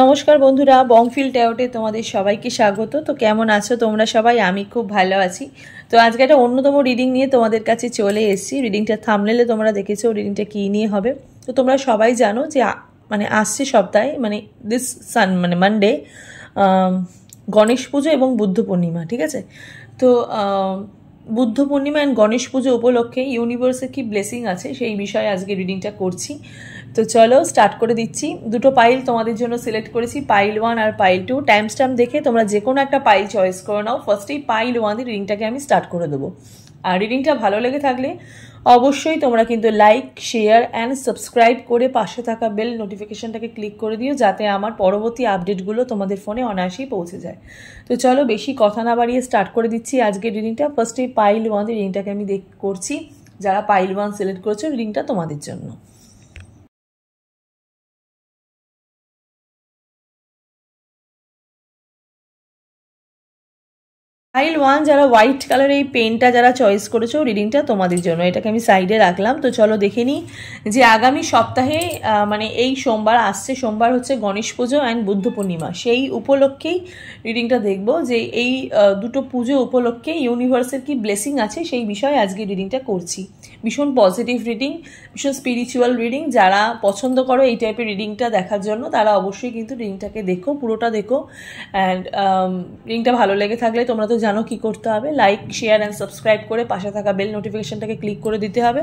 নমস্কার বন্ধুরা, বংফিল ট্যারোটে তোমাদের সবাইকে স্বাগত। তো কেমন আছো তোমরা সবাই? আমি খুব ভালো আছি। তো আজকে একটা অন্যতম রিডিং নিয়ে তোমাদের কাছে চলে এসেছি। রিডিংটা থাম্বনেলে তোমরা দেখেছো রিডিংটা কী নিয়ে হবে। তো তোমরা সবাই জানো যে আসছে সপ্তাহে দিস মানডে গণেশ পুজো এবং বুদ্ধ পূর্ণিমা, ঠিক আছে? তো বুদ্ধ পূর্ণিমা অ্যান্ড গণেশ পুজো উপলক্ষে ইউনিভার্সে কি ব্লেসিং আছে সেই বিষয়ে আজকে রিডিংটা করছি। তো চলো স্টার্ট করে দিচ্ছি। দুটো পাইল তোমাদের জন্য সিলেক্ট করেছি, পাইল 1 আর পাইল 2। টাইম স্ট্যাম্প দেখে তোমরা যে কোনো একটা পাইল চয়েস করে নাও। ফার্স্টেই পাইল 1 দিয়ে রিডিংটাকে আমি স্টার্ট করে দেবো। আর রিডিংটা ভালো লেগে থাকলে অবশ্যই তোমরা কিন্তু লাইক, শেয়ার অ্যান্ড সাবস্ক্রাইব করে পাশে থাকা বেল নোটিফিকেশনটাকে ক্লিক করে দিও, যাতে আমার পরবর্তী আপডেটগুলো তোমাদের ফোনে অনায়াসেই পৌঁছে যায়। তো চলো বেশি কথা না বাড়িয়ে স্টার্ট করে দিচ্ছি আজকের রিডিংটা। ফার্স্টেই পাইল 1 দিয়ে রিডিংটাকে আমি করছি। যারা পাইল 1 সিলেক্ট করেছো রিডিংটা তোমাদের জন্য। পাইল 1 যারা হোয়াইট কালার এই পেনটা যারা চয়েস করেছো রিডিংটা তোমাদের জন্য। এটাকে আমি সাইডে রাখলাম। তো চলো দেখে নিই যে আগামী সপ্তাহে এই সোমবার আসছে, সোমবার হচ্ছে গণেশ পুজো অ্যান্ড বুদ্ধ পূর্ণিমা। সেই উপলক্ষেই রিডিংটা দেখবো যে এই দুটো পুজো উপলক্ষে ইউনিভার্সের কি ব্লেসিং আছে সেই বিষয়ে আজকে রিডিংটা করছি। ভীষণ পজিটিভ রিডিং, ভীষণ স্পিরিচুয়াল রিডিং। যারা পছন্দ করো এই টাইপের রিডিংটা দেখার জন্য তারা অবশ্যই কিন্তু রিডিংটাকে দেখো, পুরোটা দেখো। অ্যান্ড রিডিংটা ভালো লেগে থাকলে তোমরা তো জানো কি করতে হবে, লাইক, শেয়ার অ্যান্ড সাবস্ক্রাইব করে পাশে থাকা বেল নোটিফিকেশনটাকে ক্লিক করে দিতে হবে,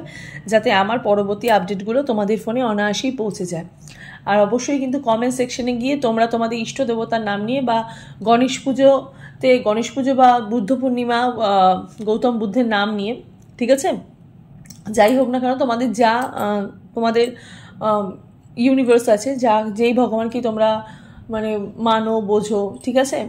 যাতে আমার পরবর্তী আপডেটগুলো তোমাদের ফোনে অনায়াসেই পৌঁছে যায়। আর অবশ্যই কিন্তু কমেন্ট সেকশনে গিয়ে তোমরা তোমাদের ইষ্ট দেবতার নাম নিয়ে বা গণেশ পুজো বা বুদ্ধ পূর্ণিমা গৌতম বুদ্ধের নাম নিয়ে, ঠিক আছে, যাই হোক না কেন তোমাদের তোমাদের ইউনিভার্স আছে, যেই ভগবানকে তোমরা মানো, বোঝো, ঠিক আছে।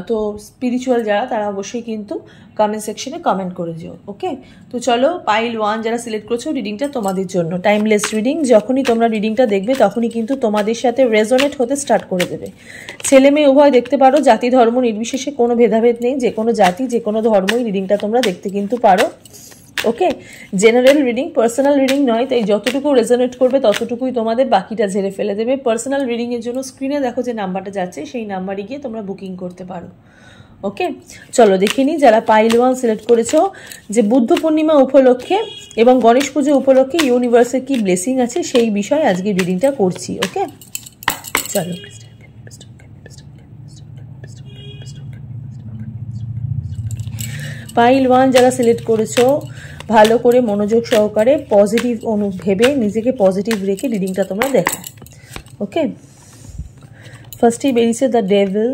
তো স্পিরিচুয়াল যারা তারা অবশ্যই কিন্তু কমেন্ট সেকশনে কমেন্ট করে দিও, ওকে? তো চলো পাইল 1 যারা সিলেক্ট করছো রিডিংটা তোমাদের জন্য। টাইমলেস রিডিং, যখনই তোমরা রিডিংটা দেখবে তখনই কিন্তু তোমাদের সাথে রেজোনেট হতে স্টার্ট করে দেবে। ছেলে মেয়ে উভয় দেখতে পারো, জাতি ধর্ম নির্বিশেষে কোনো ভেদাভেদ নেই। যে কোনো জাতি, যে কোনো ধর্মই রিডিংটা তোমরা দেখতে কিন্তু পারো, ওকে? জেনারেল রিডিং, পার্সোনাল রিডিং নয়, তাই যতটুকু রেজোনেট করবে ততটুকুই তোমাদের, বাকিটা ঝেড়ে ফেলে দেবে। পার্সোনাল রিডিংয়ের জন্য স্ক্রিনে দেখো যে নাম্বারটা যাচ্ছে, সেই নাম্বারে গিয়ে তোমরা বুকিং করতে পারো, ওকে? চলো দেখে নিই যারা পাইল 1 সিলেক্ট করেছো যে বুদ্ধ পূর্ণিমা উপলক্ষে এবং গণেশ পুজো উপলক্ষে ইউনিভার্সের কি ব্লেসিং আছে সেই বিষয়ে আজকে রিডিংটা করছি, ওকে? চলো পাইল 1 যারা সিলেক্ট করেছো ভালো করে মনোযোগ সহকারে পজিটিভ ভেবে নিজেকে পজিটিভ রেখে রিডিংটা তোমরা দেখো, ওকে? ফার্স্টেই বেরিয়েছে the devil,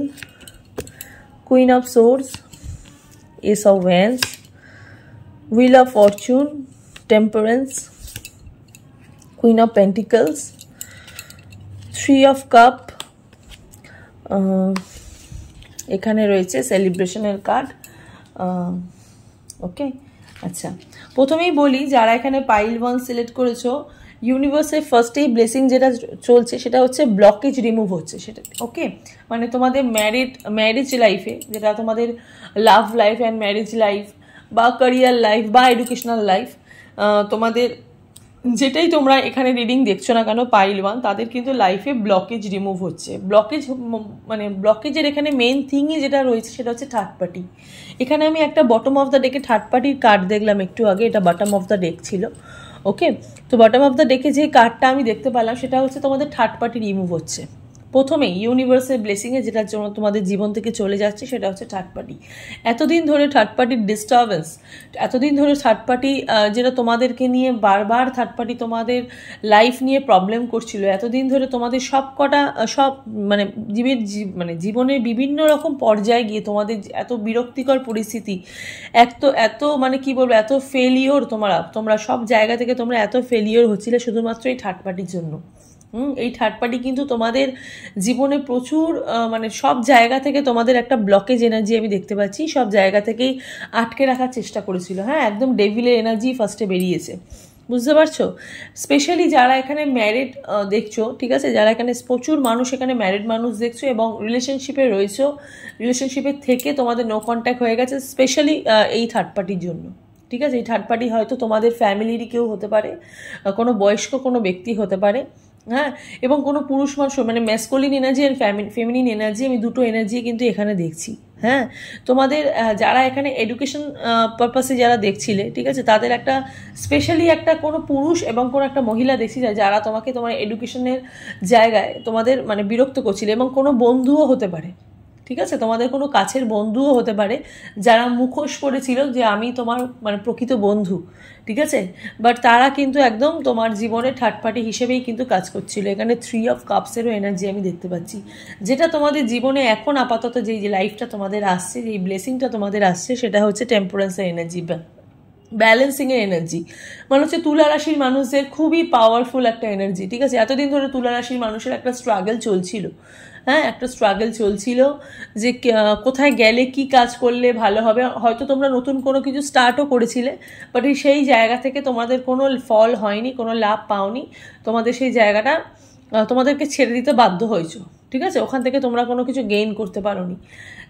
queen of swords, S of wands, wheel of Fortune, temperance, queen of pentacles, three of cup, এখানে রয়েছে সেলিব্রেশনের কার্ড, ওকে? আচ্ছা, প্রথমেই বলি যারা এখানে পাইল 1 সিলেক্ট করেছো ইউনিভার্সের ফার্স্টেই ব্লেসিং যেটা চলছে সেটা হচ্ছে ব্লকেজ রিমুভ হচ্ছে, সেটা, ওকে? তোমাদের ম্যারেজ লাইফে, যেটা তোমাদের love life and marriage life বা ক্যারিয়ার লাইফ বা এডুকেশনাল লাইফ, তোমাদের যেটাই তোমরা এখানে রিডিং দেখছো না কেন পাইল 1, তাদের কিন্তু লাইফে ব্লকেজ রিমুভ হচ্ছে। ব্লকেজের এখানে মেন থিংই যেটা রয়েছে সেটা হচ্ছে থার্ড পার্টি। এখানে আমি একটা বটম অফ দ্য ডেকে থার্ড পার্টির কার্ড দেখলাম একটু আগে, এটা বটম অফ দ্য ডেক ছিল, ওকে? তো বটম অফ দ্য ডেকে যে কার্ডটা আমি দেখতে পেলাম সেটা হচ্ছে তোমাদের থার্ড পার্টি রিমুভ হচ্ছে। প্রথমেই ইউনিভার্সের ব্লেসিংয়ে যেটার জন্য তোমাদের জীবন থেকে চলে যাচ্ছে সেটা হচ্ছে থার্ড পার্টি। এতদিন ধরে থার্ড পার্টির ডিস্টারবেন্স, এতদিন ধরে থার্ড পার্টি যেটা তোমাদেরকে নিয়ে বারবার থার্ড পার্টি তোমাদের লাইফ নিয়ে প্রবলেম করছিল, এতদিন ধরে তোমাদের জীবনের বিভিন্ন রকম পর্যায়ে গিয়ে তোমাদের এত বিরক্তিকর পরিস্থিতি, এত কি বলবো, এত ফেলিওর, তোমরা সব জায়গা থেকে তোমরা এত ফেলিওর হচ্ছিলে শুধুমাত্র এই থার্ড পার্টির জন্য। এই থার্ড পার্টি কিন্তু তোমাদের জীবনে প্রচুর সব জায়গা থেকে তোমাদের একটা ব্লকেজ এনার্জি আমি দেখতে পাচ্ছি, সব জায়গা থেকেই আটকে রাখার চেষ্টা করেছিল। হ্যাঁ, একদম ডেভিলের এনার্জি ফার্স্টে বেরিয়েছে, বুঝতে পারছো? স্পেশালি যারা এখানে ম্যারিড দেখছো, ঠিক আছে, যারা এখানে প্রচুর মানুষ এখানে ম্যারিড মানুষ দেখছো এবং রিলেশনশিপে রয়েছো, রিলেশনশিপের থেকে তোমাদের নো কন্ট্যাক্ট হয়ে গেছে, স্পেশালি এই থার্ড পার্টির জন্য, ঠিক আছে? এই থার্ড পার্টি হয়তো তোমাদের ফ্যামিলিরই কেউ হতে পারে, কোনো বয়স্ক কোনো ব্যক্তি হতে পারে, হ্যাঁ, এবং কোনো পুরুষ মানুষ মানে masculine energy and feminine energy, আমি দুটো এনার্জি কিন্তু এখানে দেখছি। হ্যাঁ, তোমাদের যারা এখানে এডুকেশন পারপাসে যারা দেখছিলে, ঠিক আছে, তাদের একটা স্পেশালি একটা কোনো পুরুষ এবং কোনো একটা মহিলা দেখছি যারা তোমাকে তোমার এডুকেশনের জায়গায় তোমাদের মানে বিরক্ত করছিল, এবং কোনো বন্ধুও হতে পারে, ঠিক আছে, তোমাদের কোনো কাছের বন্ধুও হতে পারে যারা মুখোশ পড়েছিল যে আমি তোমার মানে প্রকৃত বন্ধু, ঠিক আছে, বাট তারা কিন্তু একদম তোমার জীবনে থার্ড পার্টি হিসেবেই কিন্তু কাজ করছিল। এখানে 3 অফ কাপসেরও এনার্জি আমি দেখতে পাচ্ছি, যেটা তোমাদের জীবনে এখন আপাতত যেই যে লাইফটা তোমাদের আসছে, যেই ব্লেসিংটা তোমাদের আসছে, সেটা হচ্ছে টেম্পারেন্সের এনার্জি, ব্যালেন্সিংয়ের এনার্জি। মানে হচ্ছে তুলা রাশির মানুষদের খুবই পাওয়ারফুল একটা এনার্জি, ঠিক আছে। এতদিন ধরে তুলা রাশির মানুষের একটা স্ট্রাগল চলছিল, হ্যাঁ, একটা স্ট্রাগল চলছিল যে কোথায় গেলে কি কাজ করলে ভালো হবে। হয়তো তোমরা নতুন কোনো কিছু স্টার্টও করেছিলে, বাট সেই জায়গা থেকে তোমাদের কোনো ফল হয়নি, কোনো লাভ পাওনি, তোমাদের সেই জায়গাটা তোমাদেরকে ছেড়ে দিতে বাধ্য হয়েছো, ঠিক আছে, ওখান থেকে তোমরা কোনো কিছু গেইন করতে পারোনি।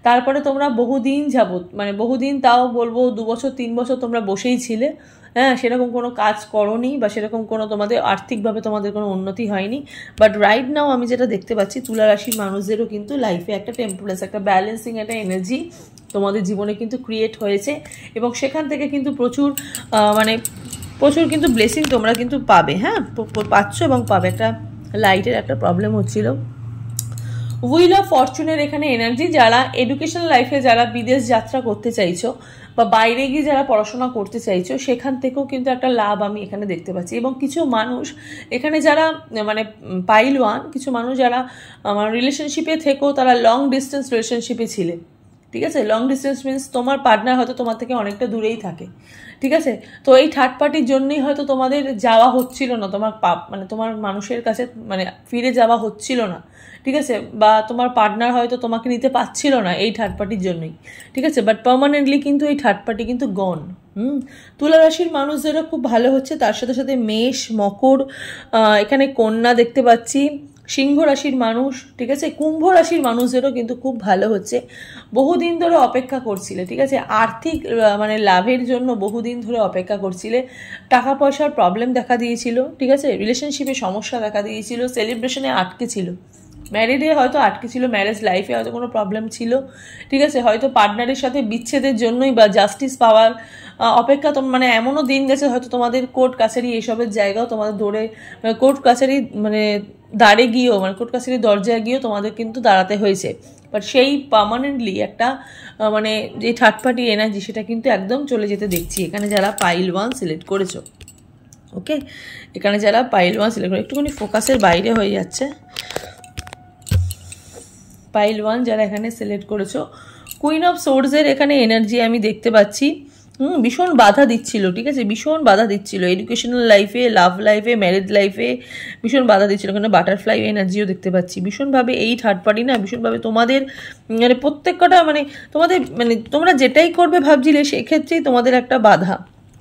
তারপরে তোমরা বহুদিন যাবত মানে বহুদিন, তাও বলবো 2 বছর 3 বছর তোমরা বসেই ছিলে, হ্যাঁ, সেরকম কোনো কাজ করোনি বা সেরকম কোনো তোমাদের আর্থিকভাবে তোমাদের কোনো উন্নতি হয়নি। বাট রাইট নাও আমি যেটা দেখতে পাচ্ছি, তুলা রাশির মানুষদেরও কিন্তু লাইফে একটা টেম্পারেন্স, একটা ব্যালেন্সিং, একটা এনার্জি তোমাদের জীবনে কিন্তু ক্রিয়েট হয়েছে, এবং সেখান থেকে কিন্তু প্রচুর মানে প্রচুর কিন্তু ব্লেসিং তোমরা কিন্তু পাবে, হ্যাঁ, পাচ্ছ এবং পাবে। একটা লাইটের একটা প্রবলেম হচ্ছিল। হুইল অফ ফরচুনের এখানে এনার্জি, যারা এডুকেশন লাইফে যারা বিদেশ যাত্রা করতে চাইছো বা বাইরে গিয়ে যারা পড়াশোনা করতে চাইছো, সেখান থেকেও কিন্তু একটা লাভ আমি এখানে দেখতে পাচ্ছি। এবং কিছু মানুষ এখানে যারা মানে পাইল 1, কিছু মানুষ যারা আমার রিলেশনশিপে থেকেও তারা লং ডিস্টেন্স রিলেশনশিপে ছিলেন, ঠিক আছে। লং ডিস্টেন্স মিনস তোমার পার্টনার হয়তো তোমার থেকে অনেকটা দূরেই থাকে, ঠিক আছে। তো এই থার্ড পার্টির জন্যই হয়তো তোমাদের যাওয়া হচ্ছিল না, তোমার মানে তোমার মানুষের কাছে মানে ফিরে যাওয়া হচ্ছিল না, ঠিক আছে, বা তোমার পার্টনার হয়তো তোমাকে নিতে পারছিল না এই থার্ড পার্টির জন্যই, ঠিক আছে। বাট পার্মানেন্টলি কিন্তু এই থার্ড পার্টি কিন্তু গন। তুলা রাশির মানুষদেরও খুব ভালো হচ্ছে, তার সাথে সাথে মেষ, মকর, এখানে কন্যা দেখতে পাচ্ছি, সিংহ রাশির মানুষ, ঠিক আছে, কুম্ভ রাশির মানুষদেরও কিন্তু খুব ভালো হচ্ছে। বহুদিন ধরে অপেক্ষা করছিলে, ঠিক আছে, আর্থিক মানে লাভের জন্য বহুদিন ধরে অপেক্ষা করছিলে, টাকা পয়সার প্রবলেম দেখা দিয়েছিল, ঠিক আছে, রিলেশনশিপে সমস্যা দেখা দিয়েছিল, সেলিব্রেশনে আটকে ছিল, ম্যারিডে হয়তো আটকে ছিল, ম্যারেজ লাইফে হয়তো কোনো প্রবলেম ছিল, ঠিক আছে, হয়তো পার্টনারের সাথে বিচ্ছেদের জন্যই বা জাস্টিস পাওয়ার অপেক্ষা মানে এমনও দিন গেছে হয়তো তোমাদের কোর্ট কাছারি এইসবের জায়গাও তোমাদের ধরে কোর্ট কাছারি মানে দাঁড়ে গিয়েও মানে কোর্ট কাছারির দরজায় গিয়েও তোমাদের কিন্তু দাঁড়াতে হয়েছে। বাট সেই পার্মানেন্টলি একটা মানে যে থার্ড পার্টি এনার্জি, সেটা কিন্তু একদম চলে যেতে দেখছি এখানে যারা পাইল 1 সিলেক্ট করেছো। ওকে, এখানে যারা পাইল 1 সিলেক্ট করে, একটুখানি ফোকাসের বাইরে হয়ে যাচ্ছে। পাইল 1 যারা এখানে সিলেক্ট করেছো, কুইন অফ সোর্ডসের এখানে এনার্জি আমি দেখতে পাচ্ছি। ভীষণ বাধা দিচ্ছিল, ঠিক আছে, ভীষণ বাধা দিচ্ছিল এডুকেশনাল লাইফে, লাভ লাইফে, ম্যারেজ লাইফে ভীষণ বাধা দিচ্ছিল। এখানে বাটারফ্লাই এনার্জিও দেখতে পাচ্ছি। ভীষণভাবে এই থার্ড পার্টি না ভীষণভাবে তোমাদের মানে প্রত্যেকটা মানে তোমাদের মানে তোমরা যেটাই করবে ভাবছিলে সেক্ষেত্রেই তোমাদের একটা বাধা,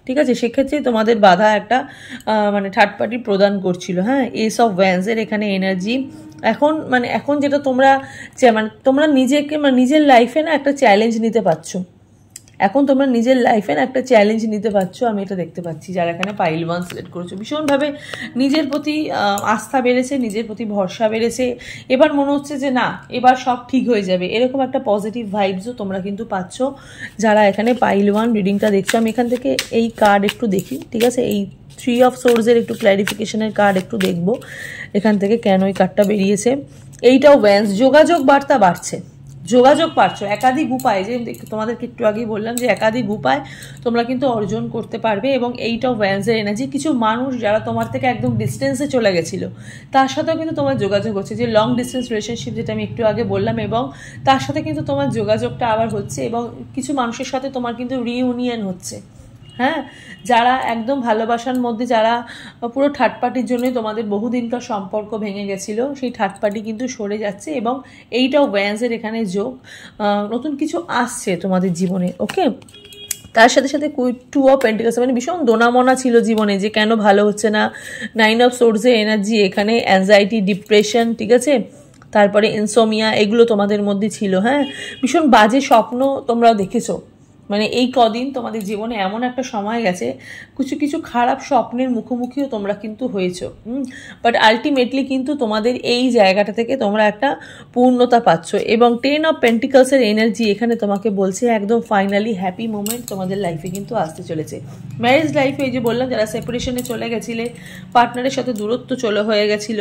ঠিক আছে, সেক্ষেত্রেই তোমাদের বাধা একটা মানে থার্ড পার্টি প্রদান করছিল। হ্যাঁ, এস অফ ওয়ান্সের এখানে এনার্জি এখন যেটা তোমরা মানে তোমরা নিজেকে মানে নিজের লাইফে না একটা চ্যালেঞ্জ নিতে পারছো, এখন তোমরা নিজের লাইফে না একটা চ্যালেঞ্জ নিতে পারছো, আমি এটা দেখতে পাচ্ছি। যারা এখানে পাইল 1 সিলেক্ট করেছো, ভীষণভাবে নিজের প্রতি আস্থা বেড়েছে, নিজের প্রতি ভরসা বেড়েছে, এবার মনে হচ্ছে যে না এবার সব ঠিক হয়ে যাবে, এরকম একটা পজিটিভ ভাইবসও তোমরা কিন্তু পাচ্ছ যারা এখানে পাইল 1 রিডিংটা দেখছো। আমি এখান থেকে এই কার্ড একটু দেখি, ঠিক আছে, এই 3 অফ সোর্সের একটু ক্ল্যারিফিকেশনের কার্ড একটু দেখবো এখান থেকে কেন এই কার্ডটা বেরিয়েছে। এইটাও ওয়ান্স, যোগাযোগ বার্তা বাড়ছে, যোগাযোগ পারছো একাধিক উপায়, যে তোমাদেরকে একটু আগেই বললাম যে একাধিক উপায় তোমরা কিন্তু অর্জন করতে পারবে। এবং এইটাও ওয়ান্সের এনার্জি, কিছু মানুষ যারা তোমার থেকে একদম ডিস্টেন্সে চলে গেছিলো তার সাথেও কিন্তু তোমার যোগাযোগ হচ্ছে, যে লং ডিস্টেন্স রিলেশনশিপ যেটা আমি একটু আগে বললাম, এবং তার সাথে কিন্তু তোমার যোগাযোগটা আবার হচ্ছে, এবং কিছু মানুষের সাথে তোমার কিন্তু রিইউনিয়ন হচ্ছে। হ্যাঁ, যারা একদম ভালোবাসার মধ্যে, যারা পুরো থার্ড পার্টির জন্যই তোমাদের বহুদিনকার সম্পর্ক ভেঙে গেছিলো, সেই থার্ড পার্টি কিন্তু সরে যাচ্ছে, এবং এইটাও ওয়ান্সের এখানে যোগ, নতুন কিছু আসছে তোমাদের জীবনে। ওকে, তার সাথে সাথে 2 অফ পেন্টিকলস, মানে ভীষণ দোনামনা ছিল জীবনে যে কেন ভালো হচ্ছে না। 9 অফ সোর্সের এনার্জি এখানে অ্যাংজাইটি, ডিপ্রেশন, ঠিক আছে, তারপরে ইনসোমিয়া, এগুলো তোমাদের মধ্যে ছিল। হ্যাঁ, ভীষণ বাজে স্বপ্ন তোমরাও দেখেছো, মানে এই কদিন তোমাদের জীবনে এমন একটা সময় গেছে, কিছু কিছু খারাপ স্বপ্নের মুখোমুখিও তোমরা কিন্তু হয়েছো, বাট আলটিমেটলি কিন্তু তোমাদের এই জায়গাটা থেকে তোমরা একটা পূর্ণতা পাচ্ছ। এবং 10 অফ পেন্টিকলসের এনার্জি এখানে তোমাকে বলছে একদম ফাইনালি হ্যাপি মোমেন্ট তোমাদের লাইফে কিন্তু আসতে চলেছে। ম্যারেজ লাইফে এই যে বললাম, যারা সেপারেশনে চলে গেছিলে, পার্টনারের সাথে দূরত্ব হয়ে গেছিল,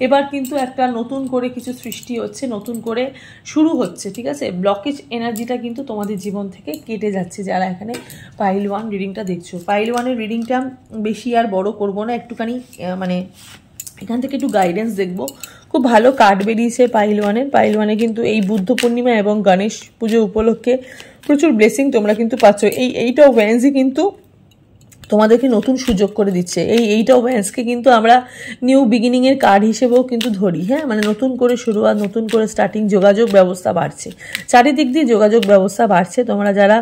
এবার কিন্তু একটা নতুন করে কিছু সৃষ্টি হচ্ছে, নতুন করে শুরু হচ্ছে, ঠিক আছে। ব্লকেজ এনার্জিটা কিন্তু তোমাদের জীবন থেকে কেটে যাচ্ছে। যারা এখানে পাইল 1 রিডিংটা দেখছো, পাইল 1-এর রিডিংটা বেশি আর বড় করব না, একটুখানি মানে এখান থেকে একটু গাইডেন্স দেখবো। খুব ভালো কার্ড বেরিয়েছে পাইল 1-এর। পাইল 1-এ কিন্তু এই বুদ্ধ পূর্ণিমা এবং গণেশ পুজো উপলক্ষে প্রচুর ব্লেসিং তোমরা কিন্তু পাচ্ছ। এইট অফ ওয়ান্ডসই কিন্তু তোমাদেরকে নতুন সুযোগ করে দিচ্ছে। এইট অফ ওয়ান্ডসকে কিন্তু আমরা নিউ বিগিনিংয়ের কার্ড হিসেবেও কিন্তু ধরি, হ্যাঁ, মানে নতুন করে শুরুয়াত, নতুন করে স্টার্টিং, যোগাযোগ ব্যবস্থা বাড়ছে, চারিদিক দিয়ে যোগাযোগ ব্যবস্থা বাড়ছে। তোমরা যারা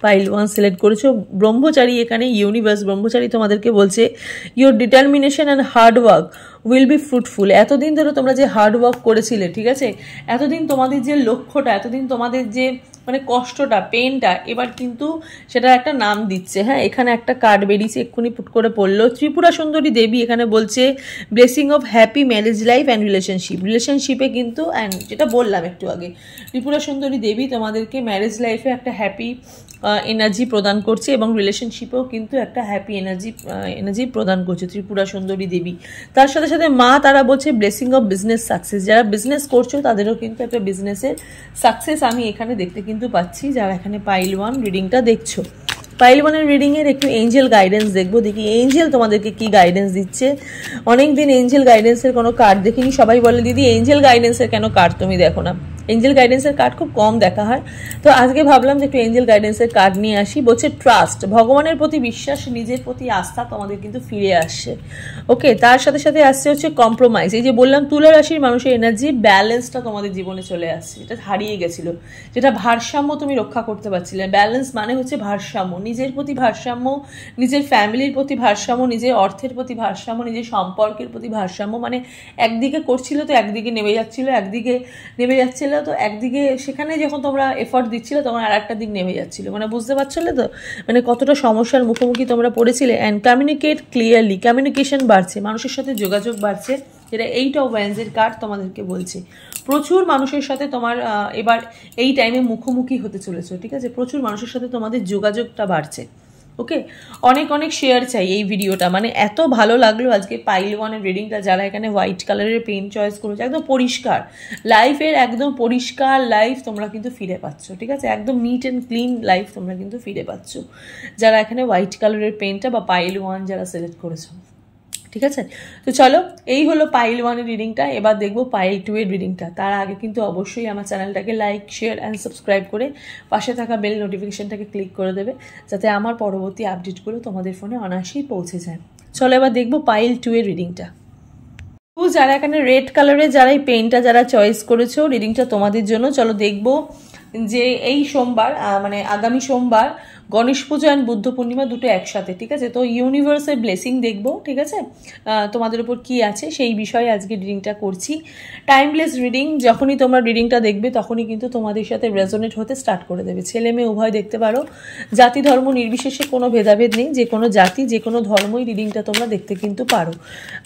পাইল 1 সিলেক্ট করেছো, ব্রহ্মচারী এখানে ইউনিভার্স ব্রহ্মচারী তোমাদেরকে বলছে your determination and hard work will be fruitful. এতদিন ধরে তোমরা যে হার্ড ওয়ার্ক করেছিলে, ঠিক আছে, এতদিন তোমাদের যে লক্ষ্যটা, এতদিন তোমাদের যে মানে কষ্টটা, পেনটা, এবার কিন্তু সেটা একটা নাম দিচ্ছে। হ্যাঁ, এখানে একটা কার্ড বেরিয়েছে, এক্ষুনি পুট করে পড়লো, ত্রিপুরা সুন্দরী দেবী এখানে বলছে blessing of happy marriage life and রিলেশনশিপে কিন্তু, অ্যান্ড যেটা বললাম একটু আগে, ত্রিপুরা সুন্দরী দেবী তোমাদেরকে ম্যারেজ লাইফে একটা হ্যাপি এনার্জি প্রদান করছে এবং রিলেশনশিপেও কিন্তু একটা হ্যাপি এনার্জি প্রদান করছে ত্রিপুরা সুন্দরী দেবী। তার সাথে সাথে মা তারা বলছে ব্লেসিং অফ বিজনেস সাকসেস। যারা বিজনেস করছো তাদেরও কিন্তু একটা বিজনেসের সাকসেস আমি এখানে দেখতে কিন্তু পাচ্ছি। যারা এখানে পাইল 1 রিডিংটা দেখছো, পাইল 1-এর রিডিংয়ের একটু এঞ্জেল গাইডেন্স দেখবো, দেখি এঞ্জেল তোমাদেরকে কি গাইডেন্স দিচ্ছে। অনেকদিন এঞ্জেল গাইডেন্সের কোনো কার্ড দেখিনি। সবাই বলে দিদি এঞ্জেল গাইডেন্সের কেন কার্ড তুমি দেখো না? এঞ্জেল গাইডেন্সের কার্ড খুব কম দেখা হয়, তো আজকে ভাবলাম যে একটু এঞ্জেল গাইডেন্সের কার্ড নিয়ে আসি। বলছে ট্রাস্ট, ভগবানের প্রতি বিশ্বাস, নিজের প্রতি আস্থা তোমাদের কিন্তু ফিরে আসছে। ওকে, তার সাথে সাথে আসছে হচ্ছে কম্প্রোমাইজ। এই যে বললাম তুলা রাশির মানুষের এনার্জি ব্যালেন্সটা তোমাদের জীবনে চলে আসছে, যেটা হারিয়ে গেছিল, যেটা ভারসাম্য তুমি রক্ষা করতে পারছিলে। ব্যালেন্স মানে হচ্ছে ভারসাম্য, নিজের প্রতি ভারসাম্য, নিজের ফ্যামিলির প্রতি ভারসাম্য, নিজের অর্থের প্রতি ভারসাম্য, নিজের সম্পর্কের প্রতি ভারসাম্য। মানে একদিকে করছিল তো একদিকে নেমে যাচ্ছিল, একদিকে নেমে যাচ্ছিল তো একদিকে, সেখানে যখন তোমরা এফর্ট দিচ্ছিলে তখন আর একটা দিক নেমে যাচ্ছিল। মানে বুঝতে পারছিলে তো মানে কতটা সমস্যার মুখোমুখি তোমরা পড়েছিলে। অ্যান্ড কমিউনিকেট ক্লিয়ারলি, কমিউনিকেশন বাড়ছে, মানুষের সাথে যোগাযোগ বাড়ছে, যেটা 8 অফ ওয়ান্ডসের কার্ড তোমাদেরকে বলছে। প্রচুর মানুষের সাথে তোমার এবার এই টাইমে মুখোমুখি হতে চলেছো, ঠিক আছে, প্রচুর মানুষের সাথে তোমাদের যোগাযোগটা বাড়ছে। ওকে, অনেক অনেক শেয়ার চাই এই ভিডিওটা, মানে এত ভালো লাগলো আজকে পাইল 1-এর রিডিংটা। যারা এখানে হোয়াইট কালারের পেন চয়েস করেছে, একদম পরিষ্কার লাইফের, একদম পরিষ্কার লাইফ তোমরা কিন্তু ফিরে পাচ্ছ, ঠিক আছে, একদম নিট অ্যান্ড ক্লিন লাইফ তোমরা কিন্তু ফিরে পাচ্ছ যারা এখানে হোয়াইট কালারের পেনটা বা পাইল 1 যারা সিলেক্ট করেছো, ঠিক আছে। তো চলো, এই হলো পাইল 1-এর রিডিংটা। এবার দেখবো পাইল 2-এর রিডিংটা। তার আগে কিন্তু অবশ্যই আমার চ্যানেলটাকে লাইক, শেয়ার অ্যান্ড সাবস্ক্রাইব করে পাশে থাকা বেল নোটিফিকেশনটাকে ক্লিক করে দেবে, যাতে আমার পরবর্তী আপডেটগুলো তোমাদের ফোনে অনায়াসেই পৌঁছে যায়। চলো এবার দেখবো পাইল 2-এর রিডিংটা। যারা এখানে রেড কালারের যারা এই পেনটা যারা চয়েস করেছো, রিডিংটা তোমাদের জন্য। চলো দেখবো যে এই সোমবার মানে আগামী সোমবার গণেশ পুজো অ্যান্ড বুদ্ধ পূর্ণিমা দুটো একসাথে, ঠিক আছে। তো ইউনিভার্সের ব্লেসিং দেখবো, ঠিক আছে, তোমাদের উপর কি আছে সেই বিষয়ে আজকে রিডিংটা করছি। টাইমলেস রিডিং, যখনই তোমরা রিডিংটা দেখবে তখনই কিন্তু তোমাদের সাথে রেজোনেট হতে স্টার্ট করে দেবে। ছেলে মেয়ে উভয় দেখতে পারো, জাতি ধর্ম নির্বিশেষে কোনো ভেদাভেদ নেই, যে কোনো জাতি যে কোনো ধর্মই রিডিংটা তোমরা দেখতে কিন্তু পারো।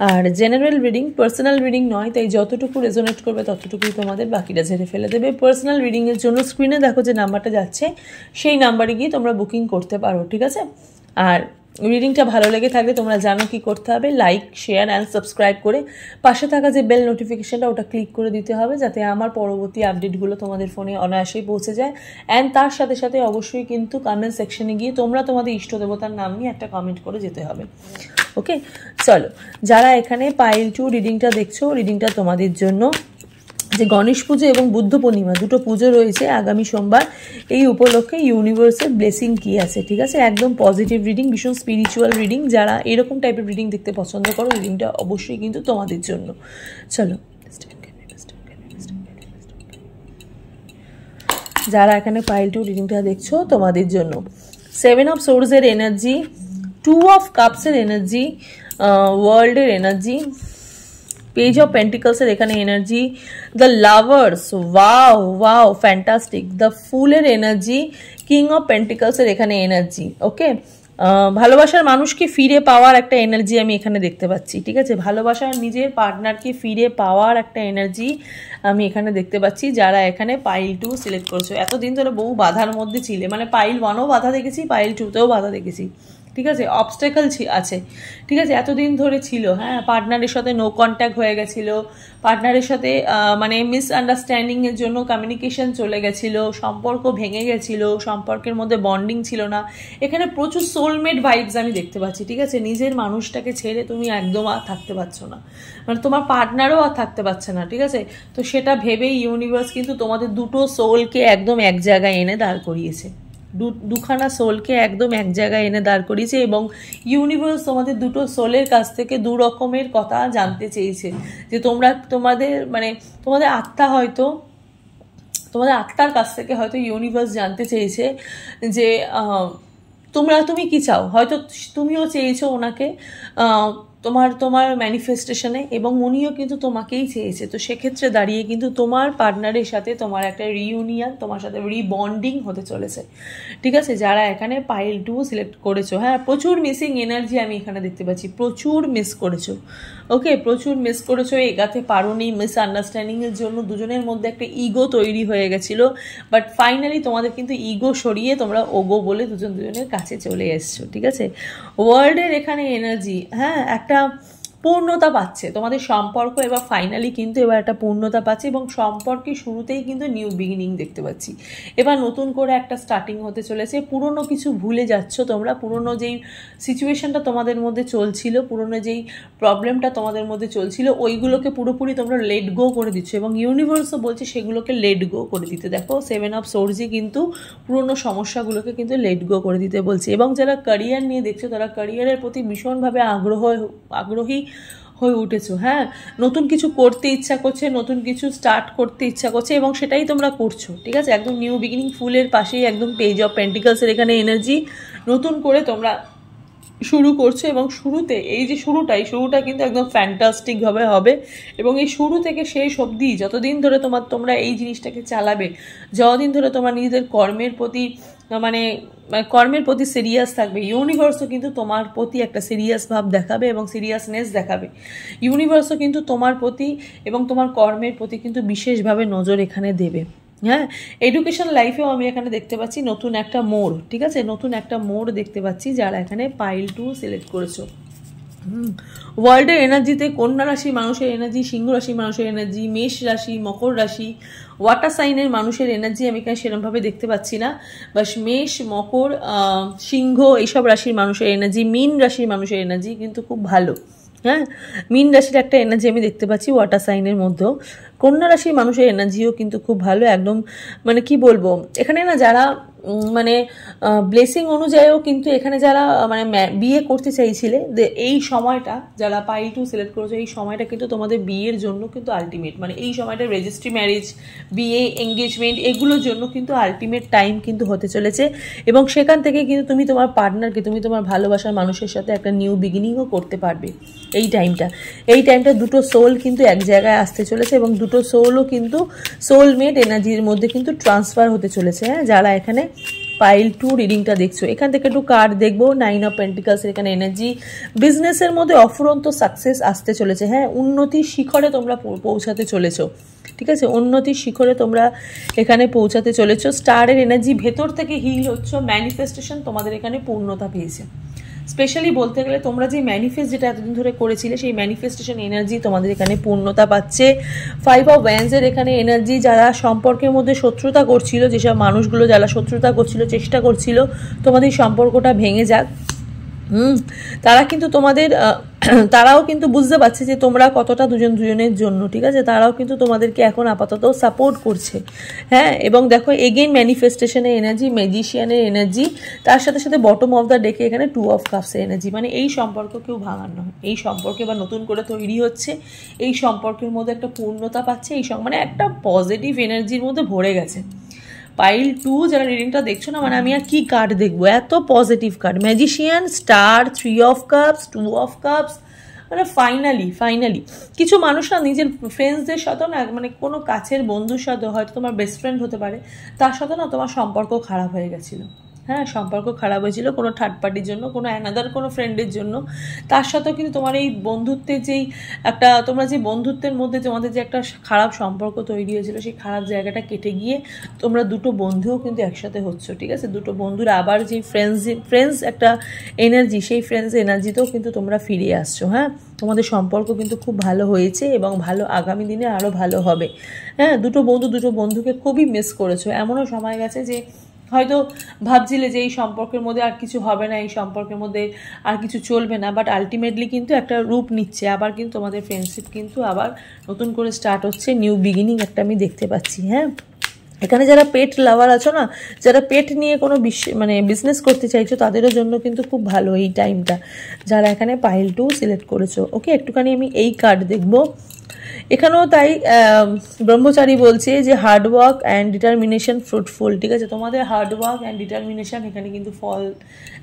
আর জেনারেল রিডিং, পার্সোনাল রিডিং নয়, তাই যতটুকু রেজোনেট করবে ততটুকুই তোমাদের, বাকিটা ঝেড়ে ফেলে দেবে। পার্সোনাল রিডিংয়ের জন্য স্ক্রিনে দেখো যে নাম্বারটা যাচ্ছে, সেই নাম্বারে গিয়ে তোমরা বুকিং করতে পারো, ঠিক আছে। আর রিডিংটা ভালো লেগে থাকলে তোমরা জানো কি করতে হবে, লাইক, শেয়ার অ্যান্ড সাবস্ক্রাইব করে পাশে থাকা যে বেল নোটিফিকেশনটা ওটা ক্লিক করে দিতে হবে, যাতে আমার পরবর্তী আপডেটগুলো তোমাদের ফোনে অনায়াসেই পৌঁছে যায়। অ্যান্ড তার সাথে সাথে অবশ্যই কিন্তু কমেন্ট সেকশনে গিয়ে তোমরা তোমাদের ইষ্ট দেবতার নাম নিয়ে একটা কমেন্ট করে যেতে হবে। ওকে, চলো, যারা এখানে পাইল 2 রিডিংটা দেখছো, রিডিংটা তোমাদের জন্য। যে গণেশ পুজো এবং বুদ্ধ পূর্ণিমা দুটো পুজো রয়েছে আগামী সোমবার, এই উপলক্ষে ইউনিভার্সের ব্লেসিং কি আছে, ঠিক আছে, একদম পজিটিভ রিডিং, ভীষণ স্পিরিচুয়াল রিডিং। যারা এরকম টাইপের রিডিং দেখতে পছন্দ করো, রিডিংটা অবশ্যই কিন্তু তোমাদের জন্য। চলো, যারা এখানে পাইল 2 রিডিংটা দেখছো তোমাদের জন্য। 7 অফ সোর্সের এনার্জি, 2 অফ কাপসের এনার্জি, ওয়ার্ল্ডের এনার্জি, পেজ অফ পেন্টিকলসের এখানে energy, the lovers, wow wow fantastic, the ফুলের এনার্জি, কিং অফ পেন্টিকলসের এখানে এনার্জি। ওকে, ভালোবাসার মানুষকে ফিরে পাওয়ার একটা এনার্জি আমি এখানে দেখতে পাচ্ছি, ঠিক আছে, ভালোবাসার নিজের পার্টনারকে ফিরে পাওয়ার একটা এনার্জি আমি এখানে দেখতে পাচ্ছি। যারা এখানে পাইল 2 সিলেক্ট করছো, এতদিন ধরে বহু বাধার মধ্যে ছিলে, মানে পাইল 1ও বাধা দেখেছি, পাইল 2তেও বাধা দেখেছি, ঠিক আছে, অবস্টেকল আছে, ঠিক আছে, এতদিন ধরে ছিল। হ্যাঁ, পার্টনারের সাথে নো কন্ট্যাক্ট হয়ে গেছিলো, পার্টনারের সাথে মানে মিসআন্ডারস্ট্যান্ডিংয়ের জন্য কমিউনিকেশন চলে গেছিলো, সম্পর্ক ভেঙে গেছিলো, সম্পর্কের মধ্যে বন্ডিং ছিল না। এখানে প্রচুর সোলমেট ভাইবস আমি দেখতে পাচ্ছি, ঠিক আছে, নিজের মানুষটাকে ছেড়ে তুমি একদম আর থাকতে পারছো না, মানে তোমার পার্টনারও আর থাকতে পারছে না, ঠিক আছে। তো সেটা ভেবেই ইউনিভার্স কিন্তু তোমাদের দুটো সোলকে একদম এক জায়গায় এনে দাঁড় করিয়েছে, দুখানা সোলকে একদম এক জায়গায় এনে দাঁড় করিয়েছে, এবং ইউনিভার্স তোমাদের দুটো সোলের কাছ থেকে দু রকমের কথা জানতে চেয়েছে, যে তোমাদের আত্মা হয়তো, তোমাদের আত্মার কাছ থেকে হয়তো ইউনিভার্স জানতে চেয়েছে যে তুমি কি চাও, হয়তো তুমিও চেয়েছো ওনাকে তোমার ম্যানিফেস্টেশনে, এবং উনিও কিন্তু তোমাকেই চেয়েছে। তো সেক্ষেত্রে দাঁড়িয়ে কিন্তু তোমার পার্টনারের সাথে তোমার একটা রিইউনিয়ন, তোমার সাথে রিবন্ডিং হতে চলেছে, ঠিক আছে, যারা এখানে পাইল 2 সিলেক্ট করেছো। হ্যাঁ, প্রচুর মিসিং এনার্জি আমি এখানে দেখতে পাচ্ছি, প্রচুর মিস করেছো, ওকে, প্রচুর মিস করেছো, এগাতে পারোনি, মিসআন্ডারস্ট্যান্ডিংয়ের জন্য দুজনের মধ্যে একটা ইগো তৈরি হয়ে গেছিলো, বাট ফাইনালি তোমাদের কিন্তু ইগো সরিয়ে তোমরা ওগো বলে দুজনের কাছে চলে এসছো, ঠিক আছে। ওয়ার্ল্ডের এখানে এনার্জি, হ্যাঁ, একটা পূর্ণতা পাচ্ছে তোমাদের সম্পর্ক, এবার ফাইনালি কিন্তু এবার একটা পূর্ণতা পাচ্ছে, এবং সম্পর্কের শুরুতেই কিন্তু নিউ বিগিনিং দেখতে পাচ্ছি। এবার নতুন করে একটা স্টার্টিং হতে চলেছে, পুরনো কিছু ভুলে যাচ্ছ তোমরা, পুরনো যেই সিচুয়েশনটা তোমাদের মধ্যে চলছিল, পুরনো যেই প্রবলেমটা তোমাদের মধ্যে চলছিল, ওইগুলোকে পুরোপুরি তোমরা লেট গো করে দিচ্ছ, এবং ইউনিভার্সও বলছে সেগুলোকে লেট গো করে দিতে। দেখো 7 অফ সোর্সই কিন্তু পুরনো সমস্যাগুলোকে কিন্তু লেট গো করে দিতে বলছে। এবং যারা ক্যারিয়ার নিয়ে দেখছো, তারা ক্যারিয়ারের প্রতি ভীষণভাবে আগ্রহী হয়ে উঠেছো। হ্যাঁ, নতুন কিছু করতে ইচ্ছা করছে, নতুন কিছু স্টার্ট করতে ইচ্ছা করছে, এবং সেটাই তোমরা করছো, ঠিক আছে, একদম নিউ বিগিনিং, ফুলের পাশেই একদম পেজ অফ পেন্টিকলসের এখানে এনার্জি, নতুন করে তোমরা শুরু করছো, এবং শুরুতে এই যে শুরুটা কিন্তু একদম ফ্যান্টাস্টিকভাবে হবে, এবং এই শুরু থেকে শেষ অবধি যতদিন ধরে তোমরা এই জিনিসটাকে চালাবে, যতদিন ধরে তোমার নিজেদের কর্মের প্রতি সিরিয়াস থাকবে, ইউনিভার্সও কিন্তু তোমার প্রতি একটা সিরিয়াস ভাব দেখাবে এবং সিরিয়াসনেস দেখাবে। ইউনিভার্সও কিন্তু তোমার প্রতি এবং তোমার কর্মের প্রতি কিন্তু বিশেষভাবে নজর এখানে দেবে। হ্যাঁ, এডুকেশন লাইফেও আমি এখানে দেখতে পাচ্ছি নতুন একটা মোড়, ঠিক আছে, নতুন একটা মোড় দেখতে পাচ্ছি যারা এখানে পাইল 2 সিলেক্ট করেছো। ওয়ার্ল্ডের এনার্জিতে কন্যা রাশি মানুষের এনার্জি, সিংহ রাশি মানুষের এনার্জি, মেষ রাশি, মকর রাশি, ওয়াটার সাইনের মানুষের এনার্জি আমি এখানে সেরকমভাবে দেখতে পাচ্ছি না, বাস মেষ, মকর, সিংহ এইসব রাশির মানুষের এনার্জি, মীন রাশির মানুষের এনার্জি কিন্তু খুব ভালো। হ্যাঁ, মীন রাশির একটা এনার্জি আমি দেখতে পাচ্ছি ওয়াটার সাইনের মধ্যেও। কন্যা রাশির মানুষের এনার্জিও কিন্তু খুব ভালো, একদম মানে কি বলবো, এখানে না যারা মানে ব্লেসিং অনুযায়ীও কিন্তু এখানে যারা মানে বিয়ে করতে চাইছিলে, এই সময়টা যারা পাইল 2 সিলেক্ট করেছো, এই সময়টা কিন্তু তোমাদের বিয়ের জন্য কিন্তু আলটিমেট, মানে এই সময়টা রেজিস্ট্রি ম্যারেজ, বিয়ে, এঙ্গেজমেন্ট এগুলোর জন্য কিন্তু আলটিমেট টাইম কিন্তু হতে চলেছে, এবং সেখান থেকে কিন্তু তুমি তোমার পার্টনারকে, তুমি তোমার ভালোবাসার মানুষের সাথে একটা নিউ বিগিনিংও করতে পারবে। এই টাইমটা দুটো সোল কিন্তু এক জায়গায় আসতে চলেছে, এবং দুটো সোলও কিন্তু সোলমেট এনার্জির মধ্যে কিন্তু ট্রান্সফার হতে চলেছে। হ্যাঁ, যারা এখানে পাইল 2 রিডিংটা দেখছো, এখান থেকে একটু কার্ড দেখবো। 9 অফ পেন্টিকলসের এখানে এনার্জি, বিজনেসের মধ্যে অফুরন্ত সাকসেস আসতে চলেছে। হ্যাঁ, উন্নতির শিখরে তোমরা পৌঁছাতে চলেছো, ঠিক আছে, উন্নতির শিখরে তোমরা এখানে পৌঁছাতে চলেছো। স্টারের এনার্জি, ভেতর থেকে হিল হচ্ছে, ম্যানিফেস্টেশন তোমাদের এখানে পূর্ণতা পেয়েছে। স্পেশালি বলতে গেলে তোমরা যে ম্যানিফেস্ট যেটা এতদিন ধরে করেছিলে, সেই ম্যানিফেস্টেশন এনার্জি তোমাদের এখানে পূর্ণতা পাচ্ছে। 5 অফ ওয়ান্ডসের এখানে এনার্জি, যারা সম্পর্কের মধ্যে শত্রুতা করছিল, যেসব মানুষগুলো যারা শত্রুতা করছিল, চেষ্টা করছিল তোমাদের সম্পর্কটা ভেঙে যাক, তারা কিন্তু তারাও কিন্তু বুঝতে পারছে যে তোমরা কতটা দুজনের জন্য, ঠিক আছে, তারাও কিন্তু তোমাদেরকে এখন আপাতত সাপোর্ট করছে। হ্যাঁ, এবং দেখো এগেইন ম্যানিফেস্টেশনের এনার্জি, ম্যাজিশিয়ানের এনার্জি, তার সাথে সাথে বটম অফ দ্য ডেকে এখানে 2 অফ কাপসের এনার্জি, মানে এই সম্পর্ক কেউ ভাঙার নয়, এই সম্পর্কে বা নতুন করে তৈরি হচ্ছে, এই সম্পর্কের মধ্যে একটা পূর্ণতা পাচ্ছে, মানে একটা পজিটিভ এনার্জির মধ্যে ভরে গেছে। পাইল 2 যারা রিডিংটা দেখছো না, মানে আমি আর কি কার্ড দেখবো, এত positive card, magician, star, 3 of cups, 2 of cups, মানে ফাইনালি কিছু মানুষ না নিজের ফ্রেন্ডসদের সাথেও না, মানে কোনো কাছের বন্ধুর সাথেও, হয়তো তোমার বেস্ট ফ্রেন্ড হতে পারে, তার সাথে না তোমার সম্পর্ক খারাপ হয়ে গেছিলো। হ্যাঁ, সম্পর্ক খারাপ হয়েছিল কোনো থার্ড পার্টির জন্য, কোনো অ্যানাদার কোনো ফ্রেন্ডের জন্য। তার সাথেও কিন্তু তোমার এই বন্ধুত্বের যেই একটা, তোমরা যে বন্ধুত্বের মধ্যে তোমাদের যে একটা খারাপ সম্পর্ক তৈরি হয়েছিল, সেই খারাপ জায়গাটা কেটে গিয়ে তোমরা দুটো বন্ধুও কিন্তু একসাথে হচ্ছ, ঠিক আছে? দুটো বন্ধুর আবার যেই ফ্রেন্ডস একটা এনার্জি, সেই ফ্রেন্ডস এনার্জিতেও কিন্তু তোমরা ফিরে আসছো। হ্যাঁ, তোমাদের সম্পর্ক কিন্তু খুব ভালো হয়েছে এবং ভালো, আগামী দিনে আরও ভালো হবে। হ্যাঁ, দুটো বন্ধুকে খুবই মিস করেছো। এমনও সময় গেছে যে হয়তো ভাবছিলে যে এই সম্পর্কের মধ্যে আর কিছু হবে না, এই সম্পর্কের মধ্যে আর কিছু চলবে না, বাট আলটিমেটলি কিন্তু একটা রূপ নিচ্ছে। আবার কিন্তু তোমাদের ফ্রেন্ডশিপ কিন্তু আবার নতুন করে স্টার্ট হচ্ছে, নিউ বিগিনিং একটা আমি দেখতে পাচ্ছি। হ্যাঁ, এখানে যারা পেট লাভার আছো না, যারা পেট নিয়ে কোনো মানে বিজনেস করতে চাইছো, তাদেরও জন্য কিন্তু খুব ভালো এই টাইমটা, যারা এখানে পাইল 2 সিলেক্ট করেছো। ওকে, একটুখানি আমি এই কার্ড দেখবো। এখানেও তাই ব্রহ্মচারী বলছে যে হার্ডওয়ার্ক অ্যান্ড ডিটারমিনেশন ফ্রুটফুল, ঠিক আছে? তোমাদের হার্ডওয়ার্ক অ্যান্ড ডিটারমিনেশন এখানে কিন্তু ফল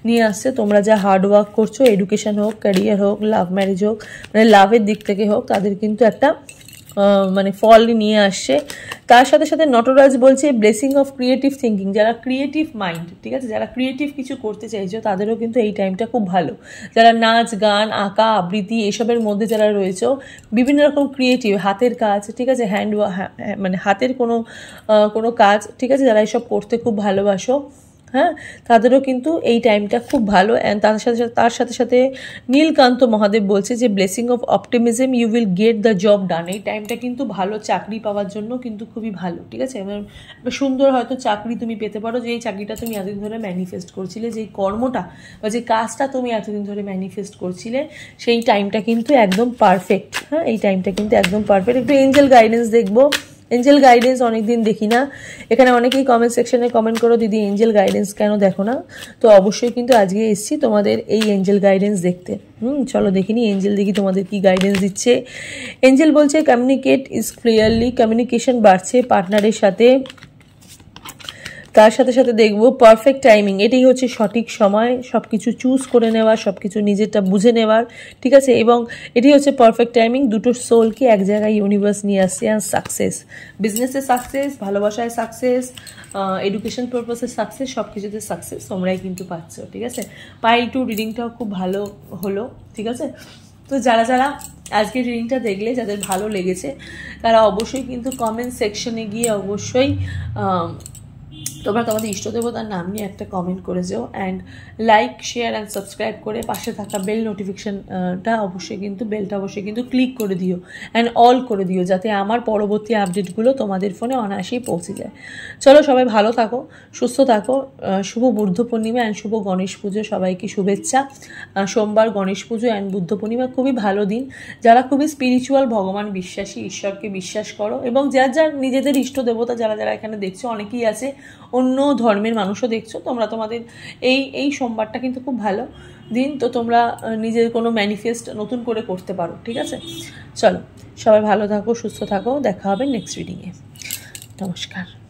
নিয়ে আসছে। তোমরা যা হার্ডওয়ার্ক করছো, এডুকেশন হোক, ক্যারিয়ার হোক, লাভ ম্যারেজ হোক, মানে লাভের দিক থেকে হোক, তাদের কিন্তু একটা মানে ফল নিয়ে আসছে। তার সাথে সাথে নটরাজ বলছে ব্লেসিং অফ ক্রিয়েটিভ থিঙ্কিং, যারা ক্রিয়েটিভ মাইন্ড, ঠিক আছে, যারা ক্রিয়েটিভ কিছু করতে চাইছো, তাদেরও কিন্তু এই টাইমটা খুব ভালো। যারা নাচ গান আঁকা আবৃত্তি এসবের মধ্যে যারা রয়েছে, বিভিন্ন রকম ক্রিয়েটিভ হাতের কাজ, ঠিক আছে, মানে হাতের কোনো কাজ, ঠিক আছে, যারা এসব করতে খুব ভালোবাসো, হ্যাঁ, তাদেরও কিন্তু এই টাইমটা খুব ভালো। অ্যান্ড তার সাথে সাথে নীলকান্ত মহাদেব বলছে যে blessing of optimism, you will get the job done. এই টাইমটা কিন্তু ভালো, চাকরি পাওয়ার জন্য কিন্তু খুবই ভালো, ঠিক আছে? একটা সুন্দর হয়তো চাকরি তুমি পেতে পারো, যে এই চাকরিটা তুমি এতদিন ধরে ম্যানিফেস্ট করছিলে, যেই কর্মটা বা যে কাজটা তুমি এতদিন ধরে ম্যানিফেস্ট করছিলে, সেই টাইমটা কিন্তু একদম পারফেক্ট। হ্যাঁ, এই টাইমটা কিন্তু একদম পারফেক্ট। একটু এঞ্জেল গাইডেন্স দেখবো। এঞ্জেল গাইডেন্স অনেকদিন দেখি না, এখানে অনেকেই কমেন্ট সেকশনে কমেন্ট করো দিদি এঞ্জেল গাইডেন্স কেন দেখো না, তো অবশ্যই কিন্তু আজকে এসেছি তোমাদের এই এঞ্জেল গাইডেন্স দেখতে। চলো দেখিনি এঞ্জেল, দেখি তোমাদের কি গাইডেন্স দিচ্ছে। এঞ্জেল বলছে কমিউনিকেট ইজ ক্লিয়ারলি, কমিউনিকেশন বাড়ছে পার্টনারের সাথে। তার সাথে সাথে দেখবো পারফেক্ট টাইমিং, এটাই হচ্ছে সঠিক সময় সব কিছু চুজ করে নেওয়ার, সব কিছু নিজেরটা বুঝে নেওয়ার, ঠিক আছে? এবং এটাই হচ্ছে পারফেক্ট টাইমিং, দুটো সোলকে এক জায়গায় ইউনিভার্স নিয়ে আসছে। অ্যান্ড সাকসেস, বিজনেসে সাকসেস, ভালোবাসায় সাকসেস, এডুকেশন পারপাসে সাকসেস, সব কিছুতে সাকসেস তোমরাই কিন্তু পাচ্ছ, ঠিক আছে? পাইল 2 রিডিংটাও খুব ভালো হলো, ঠিক আছে? তো যারা যারা আজকে রিডিংটা দেখলে, যাদের ভালো লেগেছে, তারা অবশ্যই কিন্তু কমেন্ট সেকশনে গিয়ে অবশ্যই তোমরা তোমাদের ইষ্টদেবতার নাম নিয়ে একটা কমেন্ট করে যাও। And like, share and subscribe করে পাশে থাকা বেল নোটিফিকেশানটা অবশ্যই কিন্তু ক্লিক করে দিও অ্যান্ড অল করে দিও, যাতে আমার পরবর্তী আপডেটগুলো তোমাদের ফোনে অনায়াসেই পৌঁছে যায়। চলো, সবাই ভালো থাকো, সুস্থ থাকো। শুভ বুদ্ধ পূর্ণিমা অ্যান্ড শুভ গণেশ পুজো, সবাইকে শুভেচ্ছা। সোমবার গণেশ পুজো অ্যান্ড বুদ্ধ পূর্ণিমা খুবই ভালো দিন। যারা খুবই স্পিরিচুয়াল, ভগবান বিশ্বাসী, ঈশ্বরকে বিশ্বাস করো, এবং যার নিজেদের ইষ্ট দেবতা, যারা এখানে দেখছো, অনেকেই আছে অন্য ধর্মের মানুষও দেখছো, তোমরা তোমাদের এই সোমবারটা কিন্তু খুব ভালো দিন, তো তোমরা নিজের কোনো ম্যানিফেস্ট নতুন করে করতে পারো, ঠিক আছে? চলো, সবাই ভালো থাকো, সুস্থ থাকো, দেখা হবে নেক্সট রিডিংয়ে। নমস্কার।